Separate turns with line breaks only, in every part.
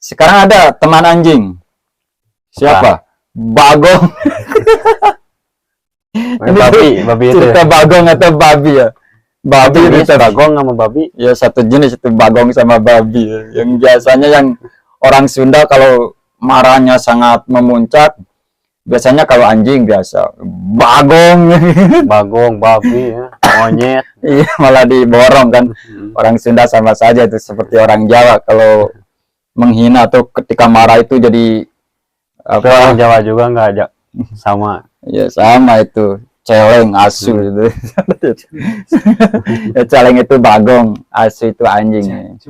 Sekarang ada teman anjing. Siapa? Bagong. Ini
babi itu
cerita
ya?
bagong atau babi ya? Babi
Jenis
itu
bagong sama babi.
ya satu jenis itu bagong sama babi. Yang biasanya yang orang Sunda kalau marahnya sangat memuncak, biasanya kalau anjing biasa bagong.
Bagong, babi ya, monyet.
Iya, malah diborong kan. Orang Sunda sama saja itu seperti orang Jawa kalau menghina atau ketika marah itu jadi
Tapi orang
apa?
Jawa juga nggak ada sama.
Ya sama itu. Celeng, asu itu. Ya, celeng itu bagong, asu itu anjing.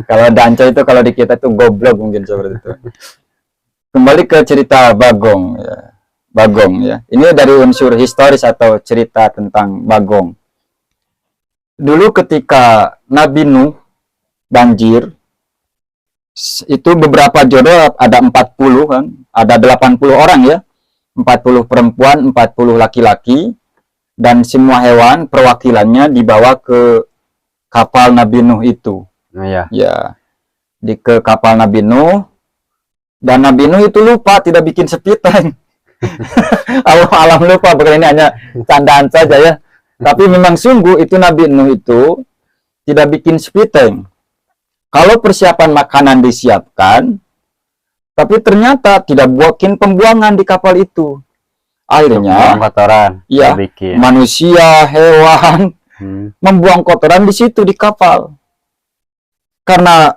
Kalau danco itu kalau di kita itu goblok mungkin seperti itu. Kembali ke cerita Bagong ya. Bagong ya. Ini dari unsur historis atau cerita tentang Bagong. Dulu ketika Nabi Nuh banjir, itu beberapa jodoh ada 40 kan, ada 80 orang ya. 40 perempuan, 40 laki-laki, dan semua hewan perwakilannya dibawa ke kapal Nabi Nuh itu.
Nah, ya.
Ya, ke kapal Nabi Nuh, dan Nabi Nuh itu lupa tidak bikin sepi tank. Alam lupa, bukan ini hanya candaan saja ya. Tapi memang sungguh itu Nabi Nuh itu tidak bikin sepi tank. Kalau persiapan makanan disiapkan, tapi ternyata tidak buatin pembuangan di kapal itu. Akhirnya,
Kotoran.
ya,
Bikin.
manusia, hewan, membuang kotoran di situ di kapal. Karena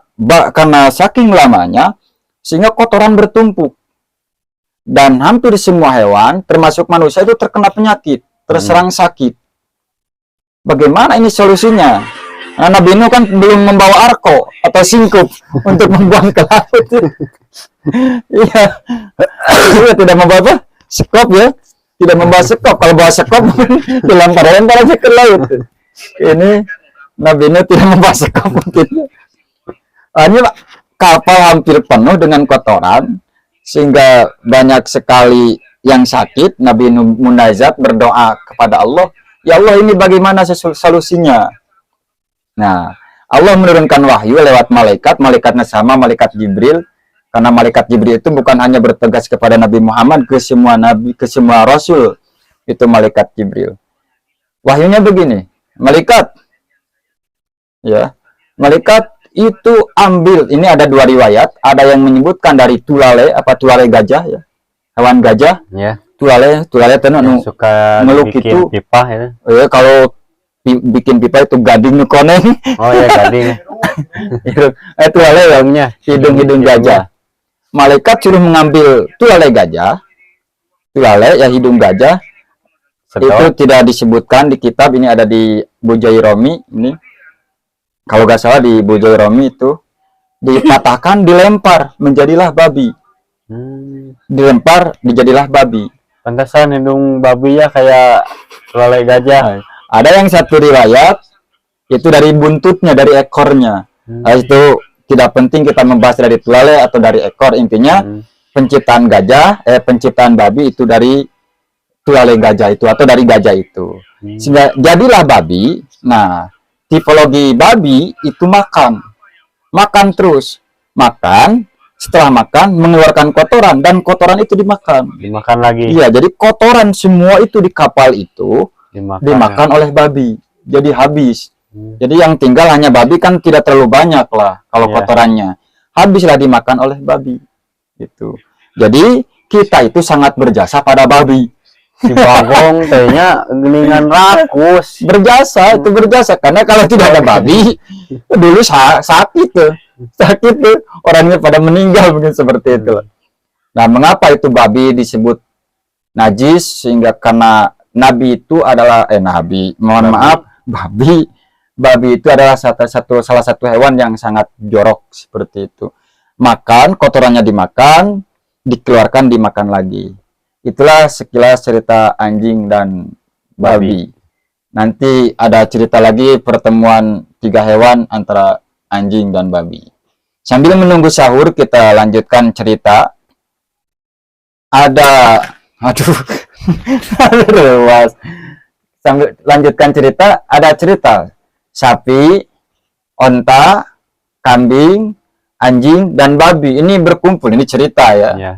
saking lamanya, sehingga kotoran bertumpuk. Dan hampir semua hewan, termasuk manusia itu terkena penyakit, terserang sakit. Bagaimana ini solusinya? Nah, Nabi Nuh kan belum membawa arko atau singkup untuk membuang ke laut. Iya, dia tidak membawa apa? Sekop ya, tidak membawa sekop. Kalau bawa sekop, dilempar-lempar aja ke laut. Ini Nabi Nuh tidak membawa sekop mungkin. Ini kapal hampir penuh dengan kotoran, sehingga banyak sekali yang sakit. Nabi Nuh munajat berdoa kepada Allah, ya Allah ini bagaimana solusinya? Nah, Allah menurunkan wahyu lewat malaikat, malaikatnya sama malaikat Jibril, karena malaikat Jibril itu bukan hanya bertugas kepada Nabi Muhammad, ke semua nabi, ke semua rasul, itu malaikat Jibril. Wahyunya begini, malaikat, ya, malaikat itu ambil, ini ada dua riwayat, ada yang menyebutkan dari tulale, tulale gajah, ya, hewan gajah,
ya.
tulale tenun
suka
meluk
bikin
itu,
pipa ya.
Kalau bikin pipa itu gading nukoneng.
Oh ya, gading.
Itu tulale hidung gajah. Malaikat suruh mengambil tulale gajah, tulale ya hidung gajah. Itu tidak disebutkan di kitab, ini ada di Bujai Romi ini. Kalau nggak salah di Bujai Romi itu dipatahkan, dilempar, menjadilah babi. Dilempar, dijadilah babi.
Pantesan hidung babi ya kayak tulale gajah.
Ada yang satu riwayat itu dari buntutnya, dari ekornya. Itu tidak penting kita membahas dari tulale atau dari ekor. Intinya penciptaan penciptaan babi itu dari tulale gajah itu atau dari gajah itu. Sehingga jadilah babi. Nah, tipologi babi itu makan terus, setelah makan mengeluarkan kotoran, dan kotoran itu dimakan lagi. Iya, jadi kotoran semua itu di kapal itu dimakan oleh babi, jadi habis. Jadi yang tinggal hanya babi, kan tidak terlalu banyak lah kalau kotorannya, habislah dimakan oleh babi itu. Jadi kita itu sangat berjasa pada babi.
Si Bagong kayaknya geningan rakus.
Berjasa karena kalau tidak ada babi dulu sakit tuh orangnya pada meninggal mungkin seperti itu. Nah, mengapa itu babi disebut najis? Sehingga karena Nabi itu adalah babi itu adalah salah satu hewan yang sangat jorok seperti itu. Makan, kotorannya dimakan, dikeluarkan, dimakan lagi. Itulah sekilas cerita anjing dan babi. Nanti ada cerita lagi pertemuan 3 hewan antara anjing dan babi. Sambil menunggu sahur kita lanjutkan cerita. Sambil lanjutkan cerita, ada cerita sapi, onta, kambing, anjing dan babi ini berkumpul, ini cerita ya.
Ya.